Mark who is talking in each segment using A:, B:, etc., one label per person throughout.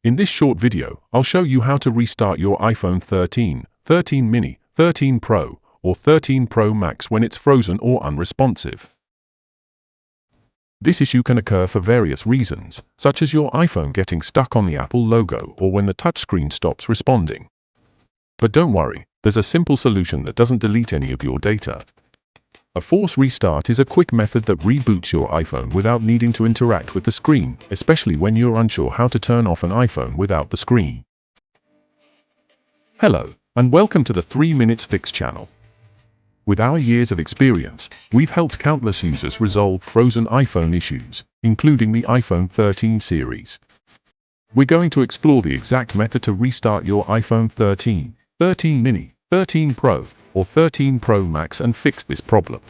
A: In this short video, I'll show you how to restart your iPhone 13, 13 mini, 13 Pro, or 13 Pro Max when it's frozen or unresponsive. This issue can occur for various reasons, such as your iPhone getting stuck on the Apple logo or when the touchscreen stops responding. But don't worry, there's a simple solution that doesn't delete any of your data. A force restart is a quick method that reboots your iPhone without needing to interact with the screen, especially when you're unsure how to turn off an iPhone without the screen. Hello, and welcome to the 3 Minutes Fix channel. With our years of experience, we've helped countless users resolve frozen iPhone issues, including the iPhone 13 series. We're going to explore the exact method to restart your iPhone 13, 13 mini, 13 Pro, or 13 Pro Max and fix this problem.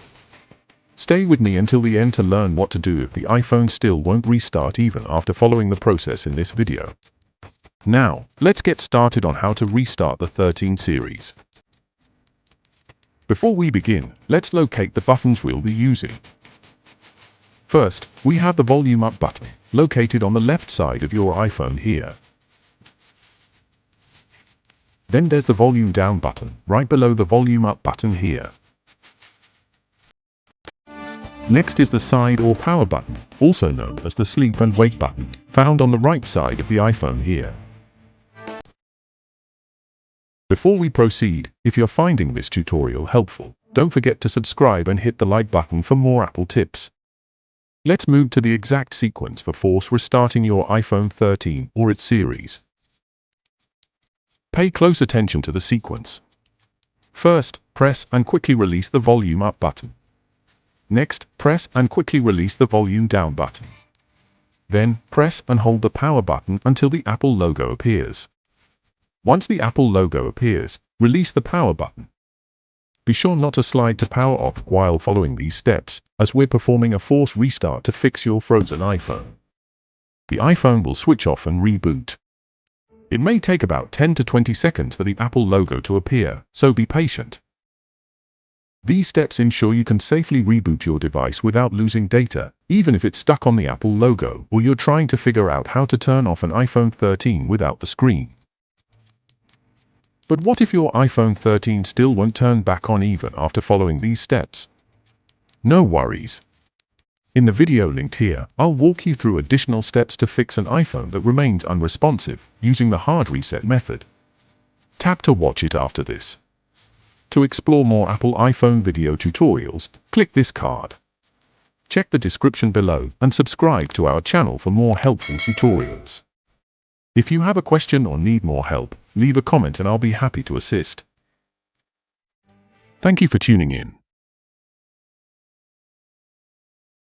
A: Stay with me until the end to learn what to do if the iPhone still won't restart even after following the process in this video. Now, let's get started on how to restart the 13 series. Before we begin, let's locate the buttons we'll be using. First, we have the volume up button, located on the left side of your iPhone here. Then there's the volume down button, right below the volume up button here. Next is the side or power button, also known as the sleep and wake button, found on the right side of the iPhone here. Before we proceed, if you're finding this tutorial helpful, don't forget to subscribe and hit the like button for more Apple tips. Let's move to the exact sequence for force restarting your iPhone 13 or its series. Pay close attention to the sequence. First, press and quickly release the volume up button. Next, press and quickly release the volume down button. Then, press and hold the power button until the Apple logo appears. Once the Apple logo appears, release the power button. Be sure not to slide to power off while following these steps, as we're performing a force restart to fix your frozen iPhone. The iPhone will switch off and reboot. It may take about 10 to 20 seconds for the Apple logo to appear, so be patient. These steps ensure you can safely reboot your device without losing data, even if it's stuck on the Apple logo or you're trying to figure out how to turn off an iPhone 13 without the screen. But what if your iPhone 13 still won't turn back on even after following these steps? No worries. In the video linked here, I'll walk you through additional steps to fix an iPhone that remains unresponsive, using the hard reset method. Tap to watch it after this. To explore more Apple iPhone video tutorials, click this card. Check the description below and subscribe to our channel for more helpful tutorials. If you have a question or need more help, leave a comment and I'll be happy to assist. Thank you for tuning in.